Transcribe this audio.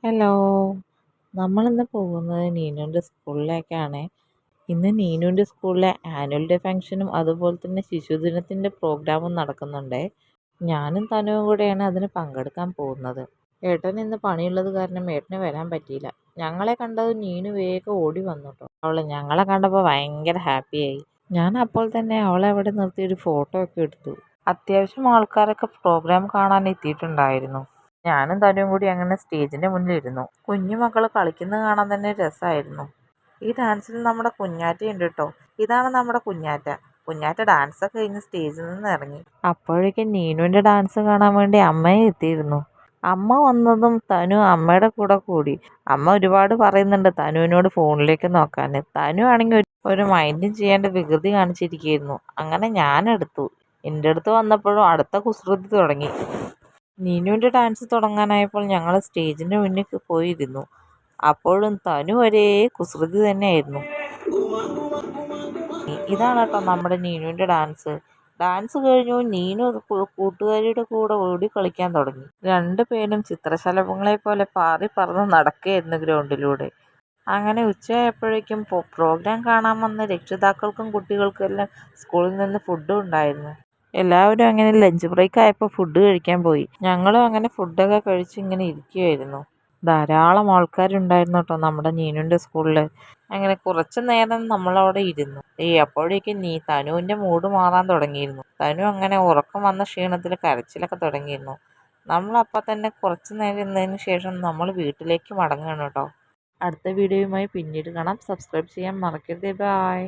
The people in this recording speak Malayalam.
ഹലോ. നമ്മളിന്ന് പോകുന്നത് നീനുവിൻ്റെ സ്കൂളിലേക്കാണ്. ഇന്ന് നീനുവിൻ്റെ സ്കൂളിലെ ആനുവൽ ഡേ ഫംഗ്ഷനും അതുപോലെ തന്നെ ശിശുദിനത്തിൻ്റെ പ്രോഗ്രാമും നടക്കുന്നുണ്ട്. ഞാനും തനുവും കൂടെയാണ് അതിന് പങ്കെടുക്കാൻ പോകുന്നത്. ഏട്ടൻ ഇന്ന് പണിയുള്ളത് കാരണം ഏട്ടന് വരാൻ പറ്റിയില്ല. ഞങ്ങളെ കണ്ടത് നീനു വേഗം ഓടി വന്നു കേട്ടോ. അവൾ ഞങ്ങളെ കണ്ടപ്പോൾ ഭയങ്കര ഹാപ്പിയായി. ഞാൻ അപ്പോൾ തന്നെ അവളെ അവിടെ നിർത്തി ഒരു ഫോട്ടോ ഒക്കെ എടുത്തു. അത്യാവശ്യം ആൾക്കാരൊക്കെ പ്രോഗ്രാം കാണാൻ എത്തിയിട്ടുണ്ടായിരുന്നു. ഞാനും തനുവും കൂടി അങ്ങനെ സ്റ്റേജിൻ്റെ മുന്നിലിരുന്നു. കുഞ്ഞു മക്കൾ കളിക്കുന്നത് കാണാൻ തന്നെ രസമായിരുന്നു. ഈ ഡാൻസിൽ നമ്മുടെ കുഞ്ഞാറ്റയുണ്ട് കേട്ടോ. ഇതാണ് നമ്മുടെ കുഞ്ഞാറ്റ. കുഞ്ഞാറ്റ ഡാൻസൊക്കെ കഴിഞ്ഞ് സ്റ്റേജിൽ നിന്ന് ഇറങ്ങി. അപ്പോഴേക്കും നീനുവിൻ്റെ ഡാൻസ് കാണാൻ വേണ്ടി അമ്മയെ എത്തിയിരുന്നു. അമ്മ വന്നതും തനു അമ്മയുടെ കൂടെ കൂടി. അമ്മ ഒരുപാട് പറയുന്നുണ്ട് തനുവിനോട് ഫോണിലേക്ക് നോക്കാൻ. തനു ആണെങ്കിൽ ഒരു മൈൻഡും ചെയ്യാണ്ട് വികൃതി കാണിച്ചിരിക്കുകയായിരുന്നു. അങ്ങനെ ഞാനെടുത്തു. എൻ്റെ അടുത്ത് വന്നപ്പോഴും അടുത്ത കുസൃതി തുടങ്ങി. നീനുവിൻ്റെ ഡാൻസ് തുടങ്ങാനായപ്പോൾ ഞങ്ങൾ സ്റ്റേജിൻ്റെ മുന്നിൽ പോയിരുന്നു. അപ്പോഴും തനു ഒരേ കുസൃതി തന്നെയായിരുന്നു. ഇതാണ് കേട്ടോ നമ്മുടെ നീനുവിൻ്റെ ഡാൻസ്. ഡാൻസ് കഴിഞ്ഞു നീനു കൂട്ടുകാരിയുടെ കൂടെ ഓടി കളിക്കാൻ തുടങ്ങി. രണ്ടുപേരും ചിത്രശലഭങ്ങളെ പോലെ പാറി പറന്ന് നടക്കുകയായിരുന്നു ഗ്രൗണ്ടിലൂടെ. അങ്ങനെ ഉച്ചയായപ്പോഴേക്കും പ്രോഗ്രാം കാണാൻ വന്ന രക്ഷിതാക്കൾക്കും കുട്ടികൾക്കും എല്ലാം സ്കൂളിൽ നിന്ന് ഫുഡും ഉണ്ടായിരുന്നു. എല്ലാവരും അങ്ങനെ ലഞ്ച് ബ്രേക്ക് ആയപ്പോൾ ഫുഡ് കഴിക്കാൻ പോയി. ഞങ്ങളും അങ്ങനെ ഫുഡൊക്കെ കഴിച്ച് ഇങ്ങനെ ഇരിക്കുമായിരുന്നു. ധാരാളം ആൾക്കാരുണ്ടായിരുന്നു കേട്ടോ നമ്മുടെ നീനുവിൻ്റെ സ്കൂളിൽ. അങ്ങനെ കുറച്ച് നേരം നമ്മളവിടെ ഇരുന്നു. അപ്പോഴേക്കും തനുവിൻ്റെ മൂഡ് മാറാൻ തുടങ്ങിയിരുന്നു. തനു അങ്ങനെ ഉറക്കം വന്ന ക്ഷീണത്തിൽ കരച്ചിലൊക്കെ തുടങ്ങിയിരുന്നു. നമ്മളപ്പം തന്നെ കുറച്ച് നേരം ഇരുന്നതിന് ശേഷം നമ്മൾ വീട്ടിലേക്ക് മടങ്ങുകയാണ് കേട്ടോ. അടുത്ത വീഡിയോയുമായി പിന്നീട് കാണാം. സബ്സ്ക്രൈബ് ചെയ്യാൻ മറക്കരുത്. ബൈ.